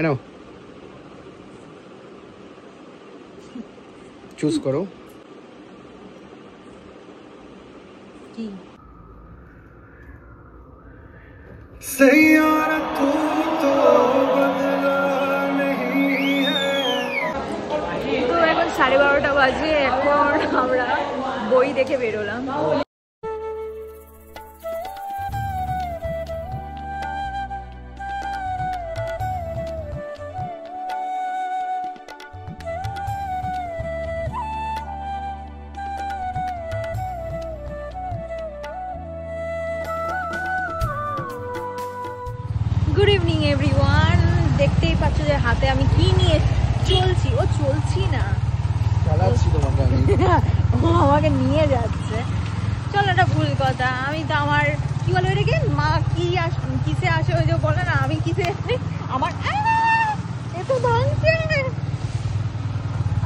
নাও choose করো কি सैयारा तू तो बदला नहीं है। তো এখন 12:30 বাজে, এখন আমরা বই দেখে বেরোলাম। Good evening everyone. দেখতেই পাচ্ছ যে হাতে আমি কি নিয়ে চলছি। ও চলছি না, চালাচ্ছি তোমাকে আমি। ও আমাকে নিয়ে যাচ্ছে। চলো, এটা ভুল কথা। আমি তো আমার কি বলে এটাকে, মা কি কিসে আসে ওই যে বলে না, আমি কিসে আমার এত ভাঙছে।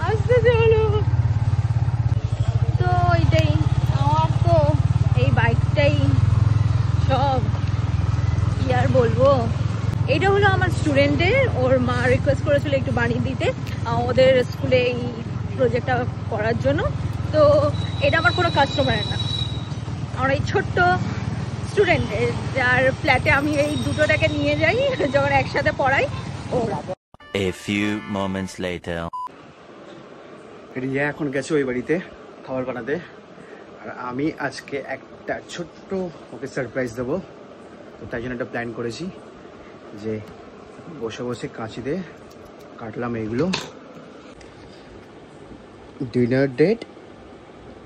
আসতে চলো। তো এটাই আমার, তো এই বাইকটাই সব, কি আর বলবো। এটা হলো আমার স্টুডেন্টের, ওর মা রিকোয়েস্ট করেছিল একটু বানিয়ে দিতে ওদের স্কুলে এই প্রজেক্টটা করার জন্য। তো এটা আমার কোনো কাস্টমারের না, আমার এই ছোট্ট স্টুডেন্টের, যার ফ্ল্যাটে আমি এই দুটোটাকে নিয়ে যাই যখন একসাথে পড়াই। A few moments later. Riya এখন গেছে ওই বাড়িতে খাবার বানাতে, আর আমি আজকে একটা ছোট্ট ওকে সারপ্রাইজ দেবো। তো তাই জন্য একটা প্ল্যান করেছি যে বসে বসে কাঁচি দিয়ে কাটলাম এইগুলো। ডিনার ডেট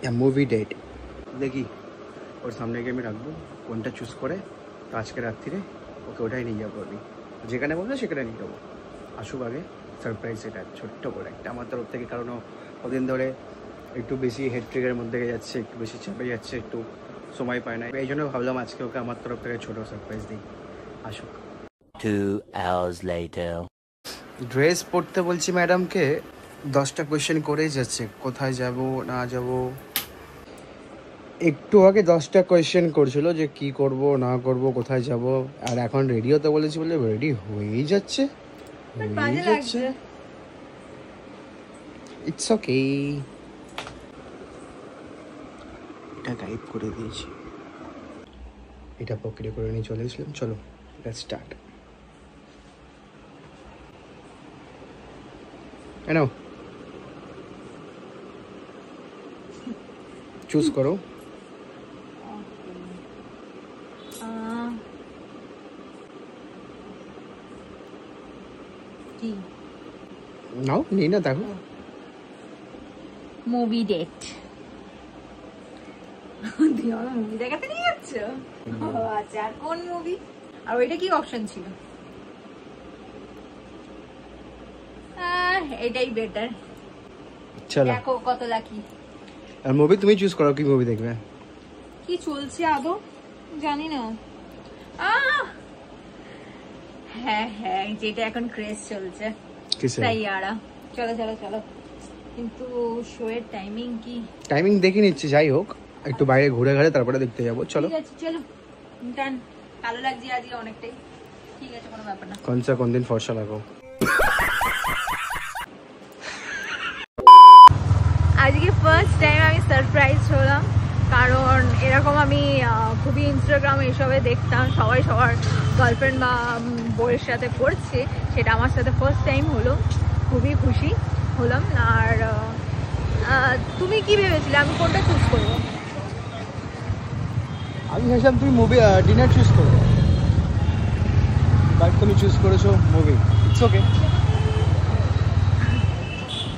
या মুভি ডেট দেখি ওর সামনে গিয়ে আমি রাখবো, কোনটা চুজ করে। তো আজকে রাত্রিরে ওকে ওটাই নিয়ে যাবো, আমি যেখানে বলবো সেখানে নিয়ে যাবো। আসুক আগে সারপ্রাইজ, এটা ছোট্ট করে একটা আমার তরফ থেকে, কারণ ওদিন ধরে একটু বেশি হেডট্রিকের মধ্যে যাচ্ছে, একটু বেশি চাপে যাচ্ছে, একটু সময় পায় না। এই জন্য ভাবলাম আজকে ওকে আমার তরফ থেকে ছোটো সারপ্রাইজ দিই। আসুক। 2 hours later. ড্রেস পরতে বলছি ম্যাডামকে, 10টা কোয়েশ্চেন করেই যাচ্ছে, কোথায় যাব না যাব। একটু আগে 10টা কোয়েশ্চেন করছিল যে কি করব না করব, কোথায় যাব। আর এখন রেডি হতে বলেছি বলে রেডি হয়েই যাচ্ছে, ইটস ওকে। এটা গাইড করে দিয়েছি, এটা পকেটে করে নিয়ে চলে এসলাম। চলো লেটস স্টার্ট। নাও চুজ করো। কি নাও, নেই না, দেখো। Movie date. তুই আমার মুভি দেখাতে নিয়ে যাচ্ছ? আচ্ছা, আর কোন মুভি? আর ওইটা কি অপশন ছিল? এটাই বেটার। চলো দেখো কত লাকি। আর মুভি তুমি চুজ করো, কি মুভি দেখবে। কি চলছে আদৌ জানি না। হ্যাঁ হ্যাঁ, যেটা এখন ক্রেজ চলছে তাই আরা। চলো চলো চলো, কিন্তু শো এর টাইমিং কি? টাইমিং দেখে নিচ্ছি, যাই হোক একটু বাইরে ঘুরে ঘুরে তারপরে দেখতে যাবো। চলো ঠিক আছে, চলো। ডান। ভালো লাগছে আজকে অনেকটাই। ঠিক আছে, কোনো ব্যাপার না। কোন দিন ফর্সা লাগো। আজকে ফার্স্ট টাইম আমি সারপ্রাইজ হলাম, কারণ এরকম আমি খুবই ইনস্টাগ্রাম এসবে দেখতাম সবাই সবার গার্লফ্রেন্ড বা বউয়ের সাথে করছে, সেটা আমার সাথে ফার্স্ট টাইম হলো। খুবই খুশি হলাম। আর তুমি কি ভেবেছিলে আমি কোনটা চুজ করবো? আমি ভেবেছিলাম তুমি মুভি ডিনার চুজ করবে, বাট তুমি চুজ করেছো মুভি। ইটস ওকে,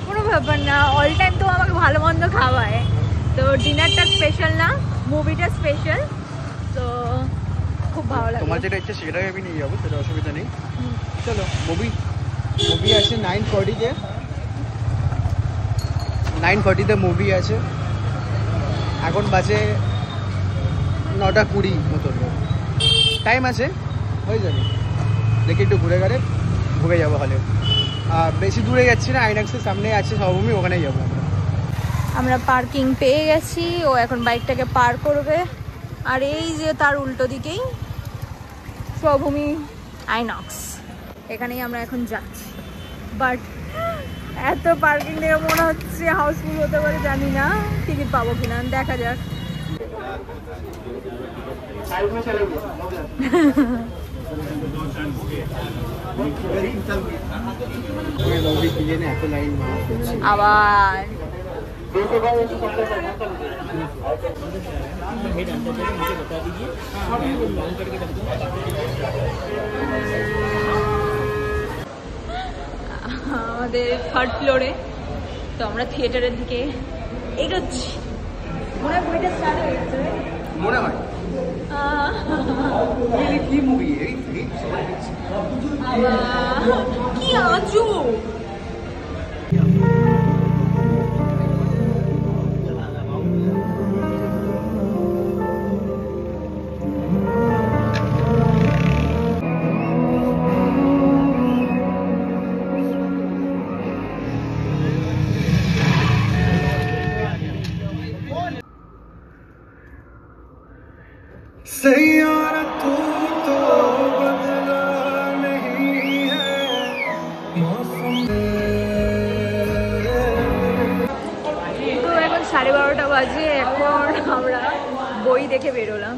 কোনো ব্যাপার না। অল টাইম তো আমাকে ভালো মন্দ খাওয়ায়, তো ডিনারটা স্পেশাল না, মুভিটা স্পেশাল। তো খুব ভালো লাগে। তোমার যেটা ইচ্ছে সেটাই আমি নিয়ে যাবো, সেটা অসুবিধা নেই। চলো মুভি আছে 9:40-তে। 9:40-তে মুভি আছে, এখন বাজে 9:20 মতন, টাইম আছে, হয়ে যাবে। দেখি একটু ঘুরে ঢুকে যাবো হলে। আর বেশি দূরে যাচ্ছি না, আইনক্সের সামনে আছে সবভূমি, ওখানেই যাবো আমরা। পার্কিং পেয়ে গেছি, ও এখন বাইকটাকে পার করবে। আর এই যে তার উল্টো দিকেই সবভূমি আইনক্স। এখানেই আমরা এখন যাচ্ছি। বাট এত পার্কিং দেখে মনে হচ্ছে হাউসফুল হতে পারে, জানি না টিকিট পাবো কিনা, দেখা যাক। আবার আমাদের 3rd ফ্লোরে, তো আমরা থিয়েটারের দিকে এগোচ্ছি। মনে হয় বইটা স্টার্ট হয়ে গেছে, মনে হয় কি মুভি কি আজু। सैयारा तू तो बदला नहीं है मौसम। তো এখন 12:30 বাজে, এখন আমরা বই দেখে বেরোলাম।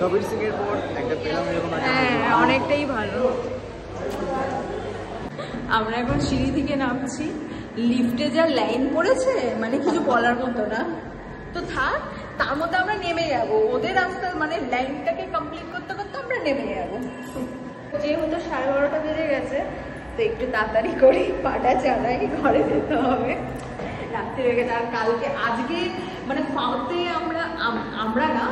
কবির সিং এর পর একটা পেলাম এরকম একটা হ্যাঁ, অনেকটাই ভালো। আমরা এখন সিঁড়ি থেকে নামছি, লিফটে যা লাইন পড়েছে মানে কিছু বলার মতো না। তো থাক, তার মধ্যে আমরা নেমে যাব, ওদের রাস্তা মানে লাইনটাকে কমপ্লিট করতে করতে আমরা নেমে যাব। যেহেতু 12:30 বেজে গেছে, তো একটু তাড়াতাড়ি করি, পাটা চালাই, ঘরে যেতে হবে, রাত্রি হয়ে গেছে। আর কালকে আজকে মানে পাওতে আমরা না,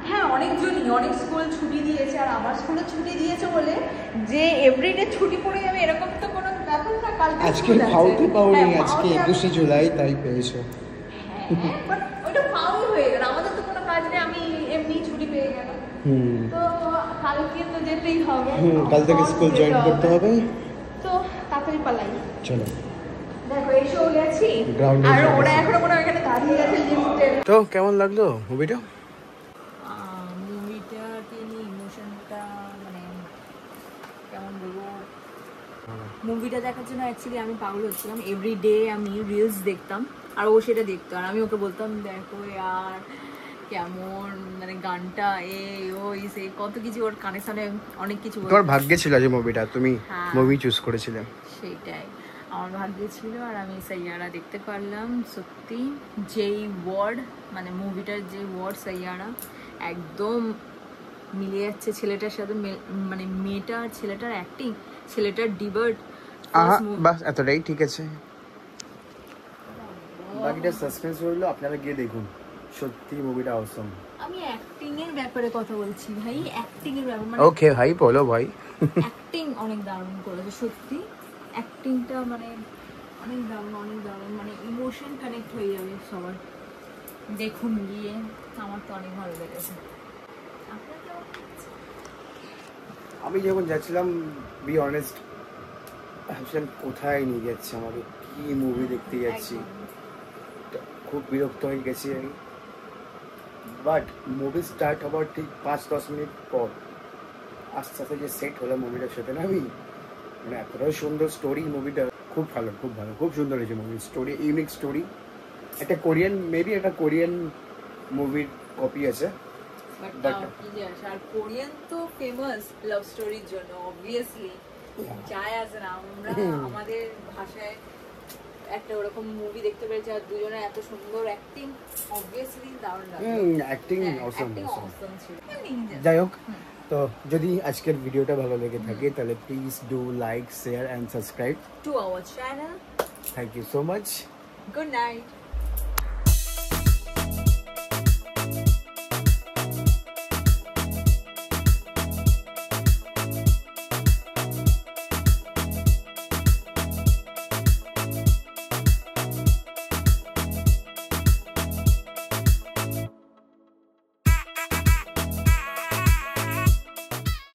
হ্যাঁ অনেকজনই, অনেক স্কুল ছুটি দিয়েছে, আর আমার স্কুলে ছুটি দিয়েছে বলে যে এভরিডে ছুটি পড়ে যাবে এরকম তো কোনো ব্যাপার না। কালকে আজকে পাউতে পাওনি, আজকে 21শে জুলাই তাই পেয়েছো। হ্যাঁ, বাট ওটা পাওই হয়ে গেল, আমাদের তো কোনো কাজ নেই, আমি এমনি ছুটি পেয়ে গেলাম। তো কালকে তো যেতেই হবে, কাল থেকে স্কুল জয়েন করতে হবে, তো তাড়াতাড়ি পালাই। চলো দেখো এসেও গেছি, Ground-এ আর এসে ওরা গেছি। এখনো মনে হয় এখানে দাঁড়িয়ে আছে লিফটে। তো কেমন লাগলো মুভিটা? মুভিটাকে নিয়ে ইমোশনটা মানে কেমন বলবো, মুভিটা দেখার জন্য অ্যাকচুয়ালি আমি পাগল হচ্ছিলাম। এভরিডে আমি রিলস দেখতাম, আর ও সেটা দেখতো, আর আমি ওকে বলতাম দেখো আর কেমন মানে গানটা ওই সেই কত কিছু, ওর কানে কানে অনেক কিছু। তোমার ভাগ্যে ছিল যে মুভিটা তুমি হ্যাঁ। মুভি চুজ করেছিলে। সেইটাই আমার ভাগ্যে ছিল, আর আমি সাইয়ারা দেখতে পারলাম। সত্যি যেই ওয়ার্ড মানে মুভিটার যে ওয়ার্ড সাইয়ারা একদম মিলে যাচ্ছে ছেলেটার সাথে, মানে মেয়েটা আর ছেলেটার অ্যাক্টিং, ছেলেটার ডিবার্ট। বাস এতটাই ঠিক আছে, বাকিটা সাসপেন্স রইলো, আপনারা গিয়ে দেখুন, সত্যি মুভিটা অসম। আমি অ্যাক্টিং এর ব্যাপারে কথা বলছি ভাই, অ্যাক্টিং এর ব্যাপারে মানে ওকে ভাই বলো ভাই। অ্যাক্টিং অনেক দারুণ করেছে সত্যি, অ্যাক্টিংটা মানে অনেক দারুণ, অনেক দারুণ, মানে ইমোশন কানেক্ট হয়ে যাবে সবার। দেখুন গিয়ে, আমার তো অনেক ভালো লেগেছে। আপনার কেমন লেগেছে? আমি যখন যাচ্ছিলাম বি অনেস্ট ভাবছিলাম কোথায় নিয়ে যাচ্ছে আমাকে, কি মুভি দেখতে যাচ্ছি, খুব বিরক্ত হয়ে গেছি আমি। বাট মুভি স্টার্ট হবার ঠিক 5-10 মিনিট পর আস্তে আস্তে যে সেট হলো মুভিটার সাথে না, আমি মানে এতটাই সুন্দর স্টোরি মুভিটা, খুব ভালো, খুব ভালো, খুব সুন্দর হয়েছে মুভির স্টোরি, ইউনিক স্টোরি। একটা কোরিয়ান, মেবি একটা কোরিয়ান মুভির কপি আছে, আর কোরিয়ান তো ফেমাস লাভ স্টোরির জন্য, অবভিয়াসলি যায় আসে না, আমরা আমাদের ভাষায় একটা ওরকম মুভি দেখতে পেরেছি, আর দুজনের এত সুন্দর অ্যাক্টিং, অবভিয়াসলি দারুণ লাগে। অ্যাক্টিং অসম। ছিল। যাই হোক, তো যদি আজকের ভিডিওটা ভালো লেগে থাকে তাহলে please do like, share and subscribe to our channel. Thank you so much. Good night.